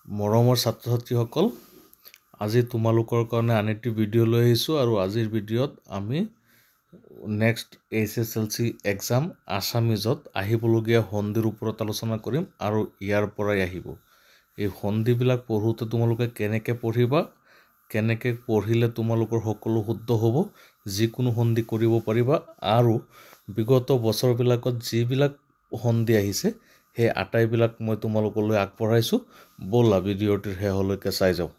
মৰমৰ ছাত্ৰ-ছাত্ৰীসকল, আজি তোমালোকৰ কাৰণে আন এটি ভিডিঅ' লৈ আহিছোঁ আৰু আজিৰ ভিডিঅ'ত আমি নেক্সট HSLC এক্সাম আছামিজত আহিবলগীয়া সন্ধিৰ ওপৰত আলোচনা কৰিম আৰু ইয়াৰ পৰাই আহিব। এই সন্ধিবিলাক পঢ়োঁতে তোমালোকে কেনেকৈ পঢ়িবা, কেনেকৈ পঢ়িলে তোমালোকৰ সকলো শুদ্ধ হ'ব, যিকোনো সন্ধি কৰিব পাৰিবা আৰু বিগত বছৰবিলাকত যিবিলাক সন্ধি আহিছে সেই আটাইবিলাক মই তোমালোকলৈ আগবঢ়াইছোঁ। ব'লা ভিডিঅ'টিৰ শেষলৈকে চাই যাওঁ।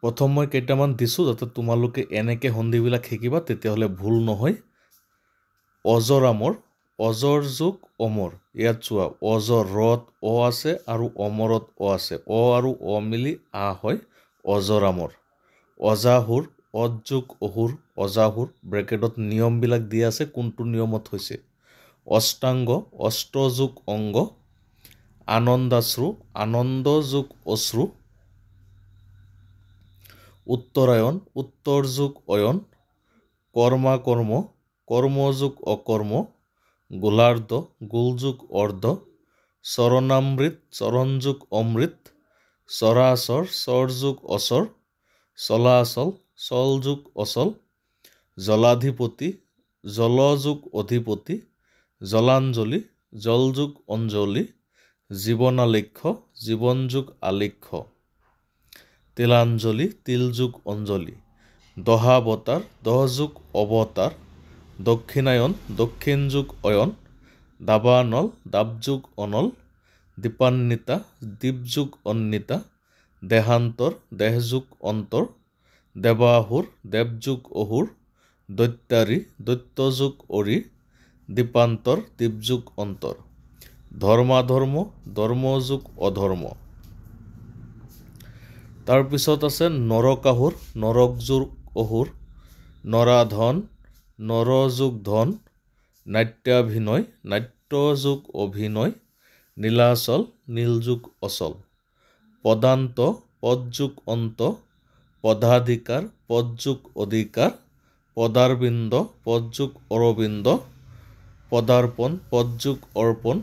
প্ৰথম মই কেইটামান দিছোঁ যাতে তোমালোকে এনেকৈ সন্ধিবিলাক শিকিবা, তেতিয়াহ'লে ভুল নহয়। অজৰামৰ, অজৰ যোগ অমৰ। ইয়াত চোৱা, অজৰত অ আছে আৰু অমৰত অ আছে। অ আৰু অ মিলি আ হয় অজৰামৰ। অজাহুৰ, অজ যোগ অহুৰ, অজাহুৰ। ব্ৰেকেটত নিয়মবিলাক দিয়া আছে, কোনটো নিয়মত হৈছে। অষ্টাংগ, অষ্ট যোগ অংগ। আনন্দাশ্ৰু, আনন্দ যোগ অশ্ৰু। উত্তৰায়ণ, উত্তৰ যোগ অয়ন। কৰ্মাকৰ্ম, কৰ্ম যোগ অকৰ্ম। গোলাৰ্ধ, গোল যোগ অৰ্ধ। চৰণামৃত, চৰণ যোগ অমৃত। চৰাচৰ, চৰ যোগ অচৰ। চলাচল, চল যোগ অচল। জলাধিপতি, জল যোগ অধিপতি। জলাঞ্জলি, জল যোগ অঞ্জলি। জীৱনালেখ্য, জীৱন যোগ আলেখ্য। তিলাঞ্জলি, তিল যোগ অঞ্জলি। দহাৱতাৰ, দহ যোগ অৱতাৰ। দক্ষিণায়ন, দক্ষিণ যোগ অয়ন। দাবানল, দাব যোগ অনল। দীপান্বিতা, দীপ যোগ অন্বিতা। দেহান্তৰ, দেহ যোগ অন্তৰ। দেৱাসুৰ, দেৱ যোগ অসুৰ। দৈত্যাৰী, দৈত্য যোগ অৰি। দীপান্তৰ, দীপ যোগ অন্তৰ। ধৰ্মাধৰ্ম, ধৰ্ম যোগ অধৰ্ম। তাৰপিছত আছে নৰকাসুৰ, নৰক যোগ অসুৰ। নৰাধন, নৰ যোগ ধন। নাট্যাভিনয়, নাট্য যোগ অভিনয়। নীলাচল, নীল যোগ অচল। পদান্ত, পদ যোগ অন্ত। পদাধিকাৰ, পদ যোগ অধিকাৰ। পদাৰবিন্দ, পদ যোগ অৰবিন্দ। পদাৰ্পণ, পদ যোগ অৰ্পণ।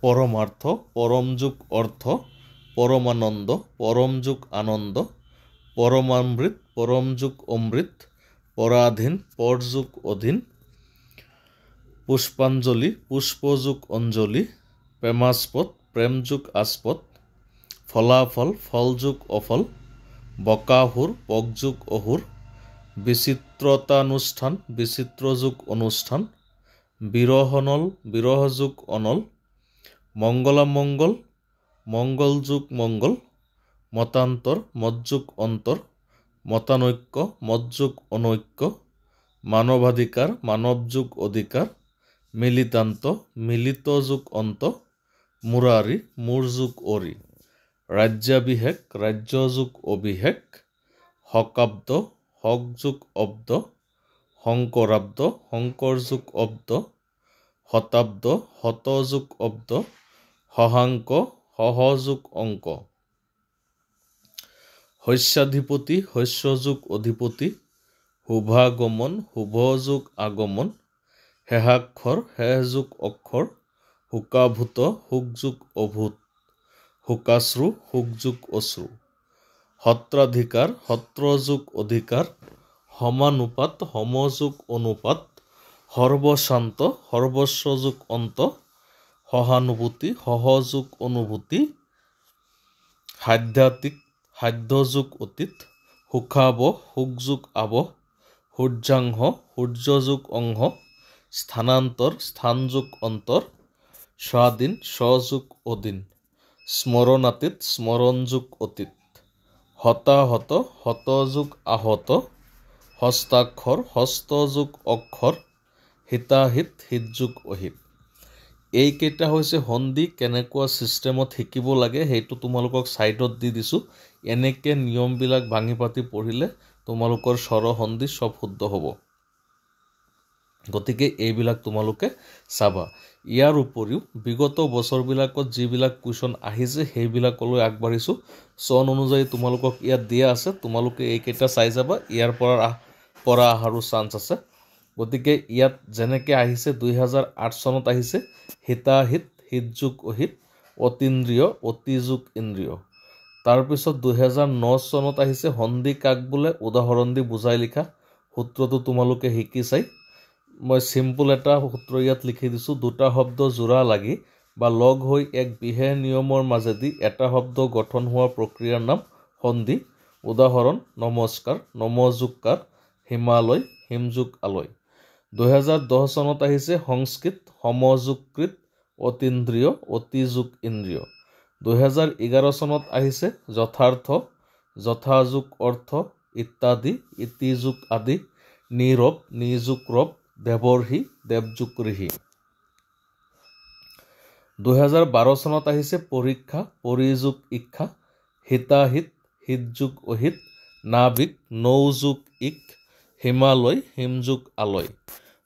পৰমাৰ্থ, পৰম যোগ অৰ্থ। পৰমানন্দ, পৰম যোগ আনন্দ। পৰমামৃত, পৰম যোগ অমৃত। পৰাধীন, পৰ যোগ অধীন। পুষ্পাঞ্জলি, পুষ্প যোগ অঞ্জলি। প্ৰেমাস্পদ, প্ৰেম যোগ আস্পদ। ফলাফল, ফল যোগ অফল। বকাসুৰ, বক যোগ অসুৰ। বিচিত্ৰতানুষ্ঠান, বিচিত্ৰ যোগ অনুষ্ঠান। বিৰহনল, বিৰহ যোগ অনল। মংগলামংগল, মংগল যোগ মংগল। মতান্তৰ, মত যোগ অন্তৰ। মতানৈক্য, মত যোগ অনৈক্য। মানৱাধিকাৰ, মানৱ যোগ অধিকাৰ। মিলিতান্ত, মিলিত যোগ অন্ত। মুৰাৰী, মূৰ যোগ অৰি। ৰাজ্যাভিষেক, ৰাজ্য যোগ অভিষেক। শকাব্দ, শক যোগ অব্দ। শংকৰাব্দ, শংকৰ যোগ অব্দ। শতাব্দ, শত যোগ অব্দ। শশাংক, শশ যোগ অংক। শস্যাধিপতি, শস্য যোগ অধিপতি। শুভাগমন, শুভ যোগ আগমন। শেষাক্ষৰ, শেষ যোগ অক্ষৰ। শোকাভূত, শোক যোগ অভূত। শোকাশ্ৰু, শোক যোগ অশ্ৰু। সত্ৰাধিকাৰ, সত্ৰ যোগ অধিকাৰ। সমানুপাত, সম যোগ অনুপাত। সৰ্বশান্ত, সৰ্বস্ব যোগ অন্ত। সহানুভূতি, সহ যোগ অনুভূতি। সাধ্যাতীত, সাধ্য যোগ অতীত। সুখাৱহ, সুখ যোগ আৱহ। সূৰ্যাংশ, সূৰ্য যোগ অংশ। স্থানান্তৰ, স্থান যোগ অন্তৰ। স্বাধীন, স্ব যোগ অধীন। স্মৰণাতীত, স্মৰণ যোগ অতীত। হতাহত, হত যোগ আহত। হস্তাক্ষৰ, হস্ত যোগ অক্ষৰ। হিতাহিত, হিত যোগ অহিত। এইকেইটা হৈছে সন্ধি। কেনেকুৱা ছিষ্টেমত শিকিব লাগে সেইটো তোমালোকক ছাইডত দি দিছোঁ। এনেকৈ নিয়মবিলাক ভাঙি পাতি পঢ়িলে তোমালোকৰ স্বৰ সন্ধি চব শুদ্ধ হ'ব। গতিকে এইবিলাক তোমালোকে চাবা। ইয়াৰ উপৰিও বিগত বছৰবিলাকত যিবিলাক কুৱেশ্যন আহিছে সেইবিলাকলৈ আগবাঢ়িছোঁ। চন অনুযায়ী তোমালোকক ইয়াত দিয়া আছে, তোমালোকে এইকেইটা চাই যাবা। ইয়াৰ পৰা পৰা অহাৰো চান্স আছে গতিকে ইয়াত যেনেকৈ আহিছে 2008 চনত আহিছে হিতাহিত হিতযোগ অহিত অতীন্দ্ৰিয় অতিযোগ ইন্দ্ৰিয় তাৰপিছত 2009 চনত আহিছে সন্ধি কাক বোলে উদাহৰণ দি বুজাই লিখা সূত্ৰটো তোমালোকে শিকি চাই মই সিম্পল এটা সূত্ৰ ইয়াত লিখি দিছোঁ দুটা শব্দ জোৰা লাগি বা লগ হৈ এক বিশেষ নিয়মৰ মাজেদি এটা শব্দ গঠন হোৱা প্ৰক্ৰিয়াৰ নাম সন্ধি উদাহৰণ নমস্কাৰ নমযোগকাৰ হিমালয় হিমযোগ আলয় 2010 চনত আহিছে সংস্কৃত সমযোগকৃত অতীন্দ্ৰিয় অতিযোগ ইন্দ্ৰিয় 2011 চনত আহিছে যথাৰ্থ যথাযোগ অৰ্থ ইত্যাদি ইতিযোগ আদি নীৰৱ নিযোগ ৰৱ দেৱৰ্ষি দেৱযোগ ঋষি 2012 চনত আহিছে পৰীক্ষা পৰিযোগ ইক্ষা হিতাহিত হিতযোগ অহিত নাবিক নৌযোগ ইক হিমালয় হিমযোগ আলয়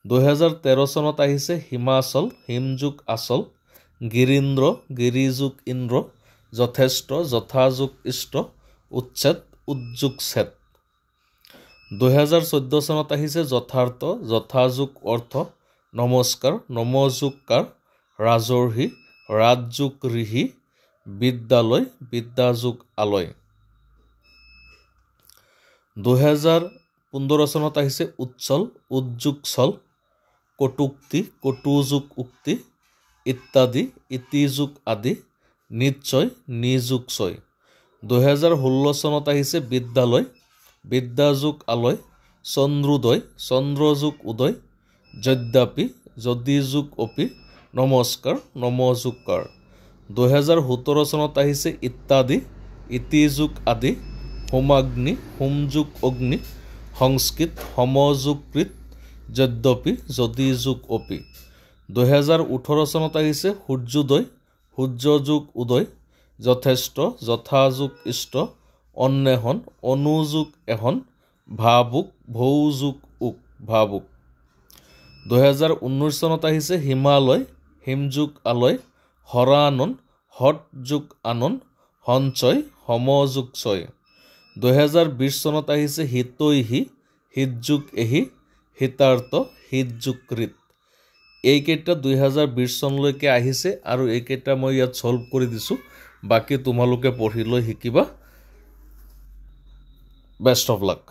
2013 চনত আহিছে হিমাচল হিমযোগ আচল গিৰীন্দ্ৰ গিৰিযোগ ইন্দ্ৰ যথেষ্ট যথাযোগ ইষ্ট উচ্ছেদ উদ্যোগ ছেদ 2014 চনত আহিছে যথাৰ্থ যথাযোগ অৰ্থ নমস্কাৰ নমযোগকাৰ ৰাজৰ্ষি ৰাজযোগ ঋষি বিদ্যালয় বিদ্যাযোগ আলয় 2015 চনত আহিছে উচ্চল উদ্যোগ চল কটুক্তি কটুযোগ উক্তি ইত্যাদি ইতিযোগ আদি নিশ্চয় নিযোগ ছয় 2016 চনত আহিছে বিদ্যালয় বিদ্যাযোগ আলয় চন্দ্ৰোদয় চন্দ্ৰযোগ উদয় যদ্যাপি যদিযোগ অপি নমস্কাৰ নমযোগকাৰ 2017 চনত আহিছে ইত্যাদি ইতিযোগ আদি হোমাগ্নি হোমযোগ অগ্নি সংস্কৃত সমযোগকৃত যদ্যপি যদিযোগ অপি 2018 চনত আহিছে সূৰ্যোদয় সূৰ্যযোগ উদয় যথেষ্ট যথাযোগ ইষ্ট অন্বেষণ অনুযোগ এখন ভাবুক ভৌযোগ উক ভাবুক 2019 চনত আহিছে হিমালয় হিমযোগ আলয় হৰানন হঠযোগ আনন সঞ্চয় সমযোগ ছয় 2020 চনত আহিছে হিতৈহি হিতযোগ এহি হিতাৰ্থ হিতযোগ কৃত এইকেইটা 2020 চনলৈকে আহিছে আৰু এইকেইটা মই ইয়াত সলভ কৰি দিছোঁ বাকি তোমালোকে পঢ়ি লৈ শিকিবা বেষ্ট অফ লাক